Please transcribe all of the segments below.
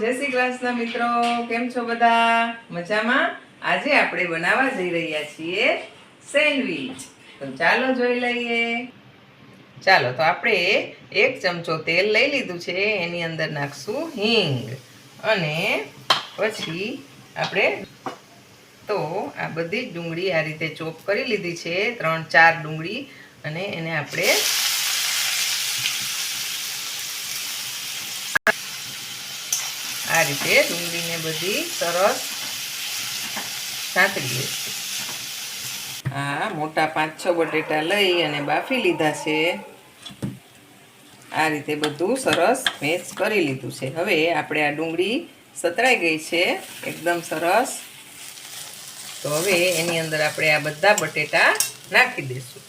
જય શ્રી કૃષ્ણ મિત્રો, કેમ છો બધા? મજામાં? આજે આપણે બનાવવા જઈ રહ્યા છીએ સેન્ડવિચ. તો ચાલો જોઈ લઈએ. ચાલો, તો આપણે 1 ચમચો તેલ લઈ લીધું છે, એની અંદર નાખશું હિંગ અને પછી આપણે તો આ બધી જ ડુંગળી આ રીતે ચોપ કરી લીધી છે, 3-4 ડુંગળી, અને એને આપણે આ રીતે ડુંગળીને બધી સરસ સાંતળી લઈશું. આ મોટા 5-6 બટેટા લઈ અને બાફી લીધા છે. આ રીતે બધું સરસ મેશ કરી લીધું છે. હવે આપણે આ ડુંગળી સતરાઈ ગઈ છે એકદમ સરસ. તો હવે એની અંદર આપણે આ બધા બટેટા નાખી દઈશું.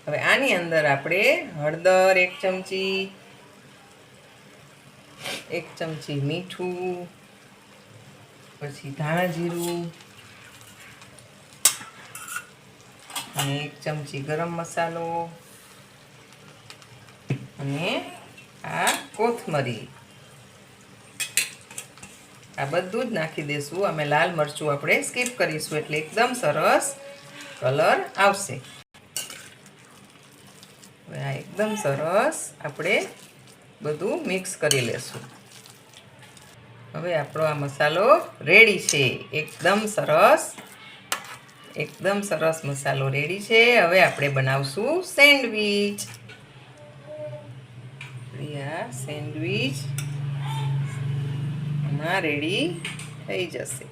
હવે આની અંદર આપણે હળદર 1 ચમચી, 1 ચમચી મીઠું, પછી ધાણા જીરું અને 1 ચમચી ગરમ મસાલો અને આ કોથમરી, આ બધું જ નાખી દઈશું. અમે લાલ મરચું આપણે સ્કીપ કરીશું એટલે એકદમ સરસ કલર આવશે. હવે આ એકદમ સરસ આપણે બધું મિક્સ કરી લેશું. હવે આપણો આ મસાલો રેડી છે, એકદમ સરસ મસાલો રેડી છે. હવે આપણે બનાવશું સેન્ડવિચ. આ સેન્ડવિચ આમાં રેડી થઈ જશે.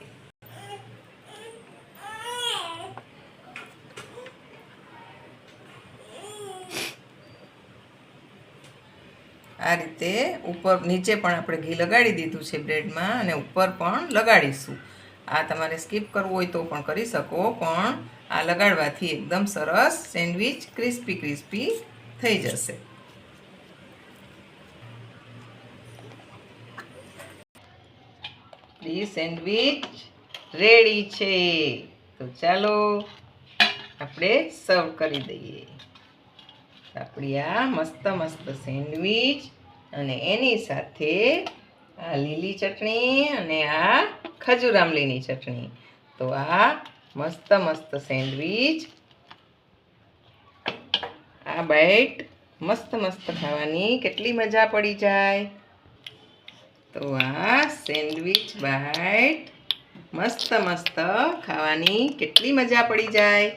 આ રીતે ઉપર નીચે પણ આપણે ઘી લગાડી દીધું છે બ્રેડમાં, અને ઉપર પણ લગાડીશું. આ તમારે સ્કીપ કરવું હોય તો પણ કરી શકો, પણ આ લગાડવાથી એકદમ સરસ સેન્ડવિચ ક્રિસ્પી થઈ જશે. સેન્ડવિચ રેડી છે. તો ચાલો આપણે સર્વ કરી દઈએ આપણી આ મસ્ત સેન્ડવિચ, અને એની સાથે આ લીલી ચટણી અને આ ખજૂર આમલીની ચટણી. તો આ મસ્ત સેન્ડવિચ, આ બાઈટ મસ્ત ખાવાની કેટલી મજા પડી જાય. તો આ સેન્ડવિચ બાઈટ મસ્ત ખાવાની કેટલી મજા પડી જાય.